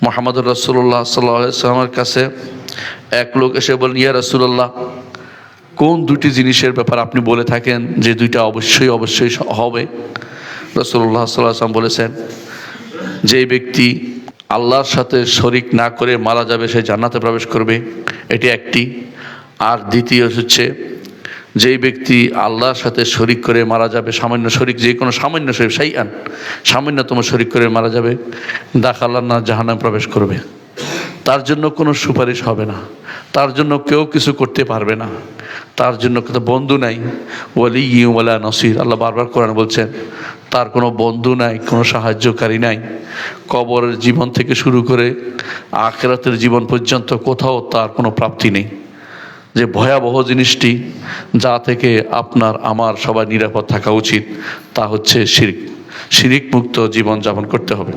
মুহাম্মদুর রাসূলুল্লাহ সাল্লাল্লাহু আলাইহি ওয়াসাল্লামের কাছে এক লোক এসে বললেন, ইয়া রাসূলুল্লাহ, কোন দুটি জিনিসের ব্যাপার আপনি বলে থাকেন যে দুইটা অবশ্যই অবশ্যই হবে? রাসূলুল্লাহ সাল্লাল্লাহু আলাইহি ওয়াসাল্লাম বলেছেন, যেই ব্যক্তি আল্লাহর সাথে শরিক না করে মারা যাবে সে জান্নাতে প্রবেশ করবে, এটি একটি। আর দ্বিতীয় হচ্ছে, যেই ব্যক্তি আল্লাহর সাথে শরিক করে মারা যাবে, সামান্য শরিক, যে কোনো সামান্য শরিক, শাইআন, সামান্যতম শরিক করে মারা যাবে, দাখালান না, জাহান্নামে প্রবেশ করবে। তার জন্য কোনো সুপারিশ হবে না, তার জন্য কেউ কিছু করতে পারবে না, তার জন্য কোনো বন্ধু নাই, ওয়ালি ওয়ালা নসির। আল্লাহ বারবার কোরআন বলছেন, তার কোনো বন্ধু নাই, কোনো সাহায্যকারী নাই। কবরের জীবন থেকে শুরু করে আখিরাতের জীবন পর্যন্ত কোথাও তার কোনো প্রাপ্তি নেই। যে ভয়াবহ জিনিসটি, যা থেকে আপনার আমার সবার নিরাপদ থাকা উচিত, তা হচ্ছে শিরক। শিরক মুক্ত জীবন যাপন করতে হবে।